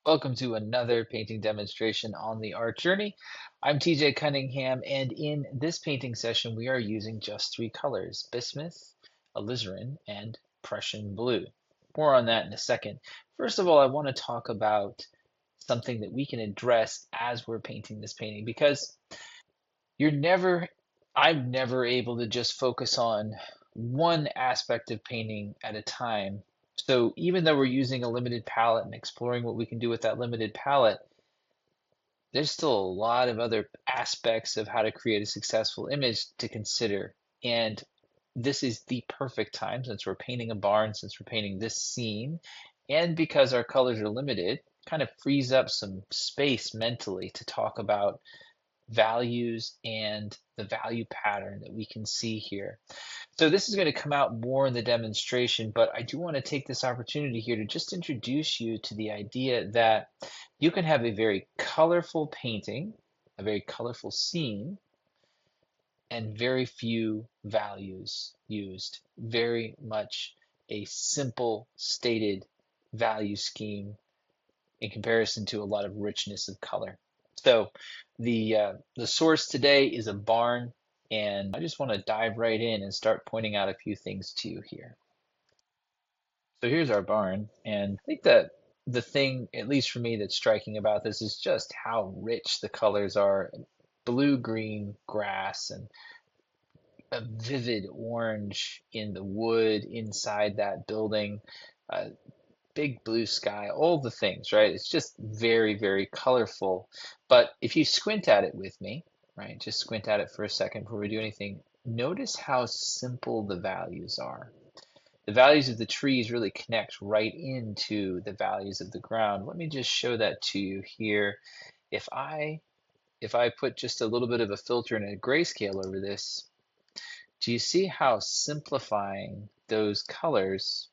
Welcome to another painting demonstration on the art journey. I'm TJ Cunningham, and in this painting session, we are using just three colors: bismuth, alizarin, and Prussian blue. More on that in a second. First of all, I want to talk about something that we can address as we're painting this painting because you're never, I'm never able to just focus on one aspect of painting at a time. So even though we're using a limited palette and exploring what we can do with that limited palette, there's still a lot of other aspects of how to create a successful image to consider. And this is the perfect time since we're painting a barn, since we're painting this scene, and because our colors are limited, kind of frees up some space mentally to talk about values and the value pattern that we can see here. So this is going to come out more in the demonstration, but I do want to take this opportunity here to just introduce you to the idea that you can have a very colorful painting, a very colorful scene, and very few values used. Very much a simple stated value scheme in comparison to a lot of richness of color. So the source today is a barn, and I just want to dive right in and start pointing out a few things to you here. So here's our barn, and I think that the thing, at least for me, that's striking about this is just how rich the colors are. Blue-green grass and a vivid orange in the wood inside that building. Big blue sky, all the things, right? It's just very, very colorful. But if you squint at it with me, right, just squint at it for a second before we do anything, notice how simple the values are. The values of the trees really connect right into the values of the ground. Let me just show that to you here. If I put just a little bit of a filter and a grayscale over this, do you see how simplifying those colors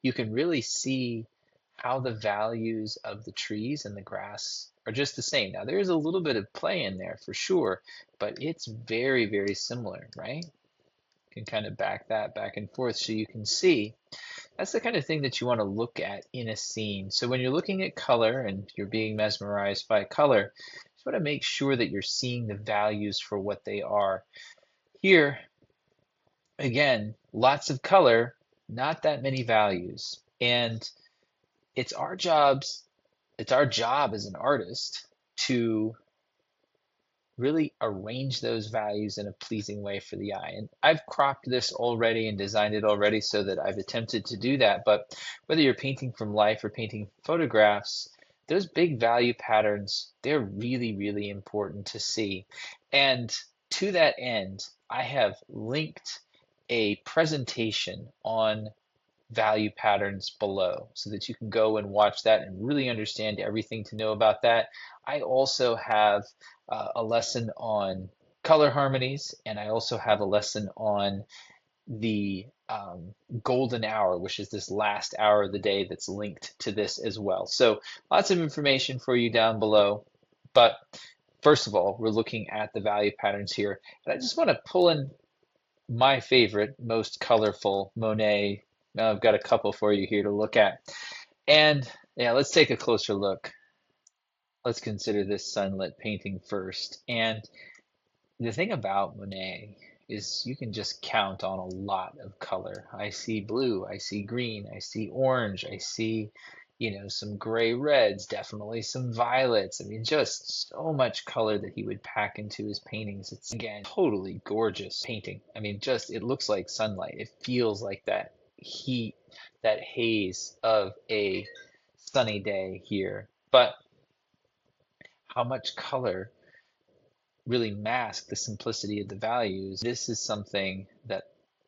you can really see how the values of the trees and the grass are just the same. Now, there's a little bit of play in there for sure, but it's very, very similar, right? You can kind of back that back and forth so you can see that's the kind of thing that you want to look at in a scene. So when you're looking at color and you're being mesmerized by color, you just want to make sure that you're seeing the values for what they are. Here, again, lots of color, not that many values. And it's our jobs, it's our job as an artist to really arrange those values in a pleasing way for the eye. And I've cropped this already and designed it already so that I've attempted to do that. But whether you're painting from life or painting photographs, those big value patterns, they're really, really important to see. And to that end, I have linked a presentation on value patterns below so that you can go and watch that and really understand everything to know about that. I also have a lesson on color harmonies, and I also have a lesson on the golden hour, which is this last hour of the day that's linked to this as well. So lots of information for you down below. But first of all, we're looking at the value patterns here. And I just want to pull in my favorite, most colorful Monet. Now I've got a couple for you here to look at. And yeah, let's take a closer look. Let's consider this sunlit painting first. And the thing about Monet is you can just count on a lot of color. I see blue, I see green, I see orange, I see, some gray reds, definitely some violets. I mean, just so much color that he would pack into his paintings. It's, again, totally gorgeous painting. I mean, just it looks like sunlight. It feels like that heat, that haze of a sunny day here. But how much color really mask the simplicity of the values. This is something that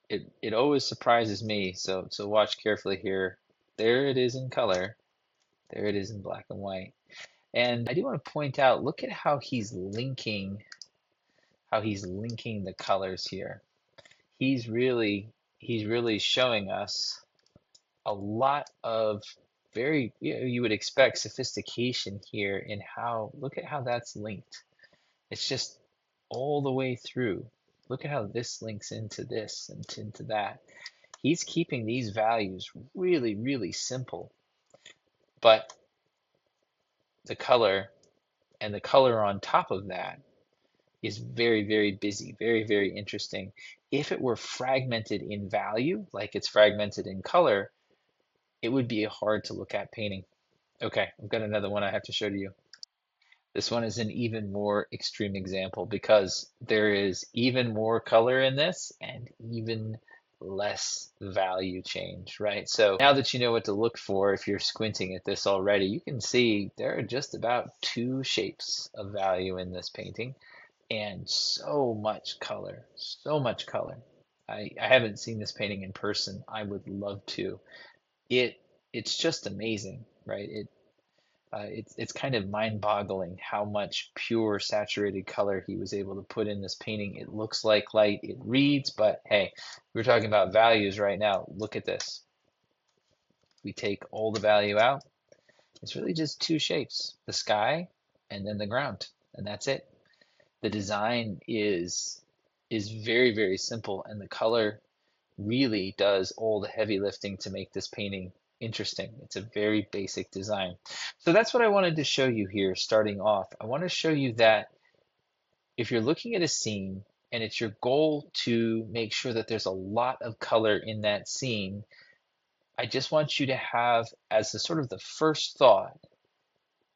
it always surprises me. So watch carefully here. There it is in color. There it is in black and white. And I do want to point out, look at how he's linking the colors here. He's really showing us a lot of very, you would expect sophistication here in how, look at how that's linked. It's just all the way through. Look at how this links into this and into that. He's keeping these values really, really simple, but the color, and the color on top of that is very, very busy, very, very interesting. If it were fragmented in value, like it's fragmented in color, it would be a hard to look at painting. Okay, I've got another one I have to show to you. This one is an even more extreme example because there is even more color in this and even less value change, right? So now that you know what to look for, if you're squinting at this already, you can see there are just about two shapes of value in this painting and so much color, so much color. I haven't seen this painting in person. I would love to. It it's just amazing, right? It's kind of mind-boggling how much pure saturated color he was able to put in this painting. It looks like light, it reads, but hey, we're talking about values right now. Look at this. We take all the value out. It's really just two shapes, the sky and then the ground, and that's it. The design is very, very simple, and the color really does all the heavy lifting to make this painting interesting. It's a very basic design. So that's what I wanted to show you here starting off. I want to show you that if you're looking at a scene and it's your goal to make sure that there's a lot of color in that scene, I just want you to have as the sort of the first thought,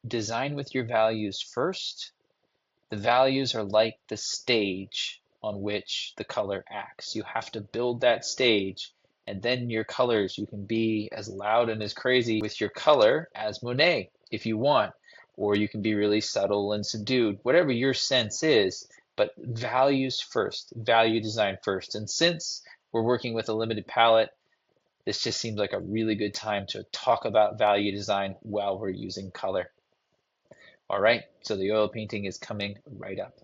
design with your values first. The values are like the stage on which the color acts. You have to build that stage, and then your colors, you can be as loud and as crazy with your color as Monet if you want, or you can be really subtle and subdued, whatever your sense is, but values first, value design first. And since we're working with a limited palette, this just seems like a really good time to talk about value design while we're using color. All right, so the oil painting is coming right up.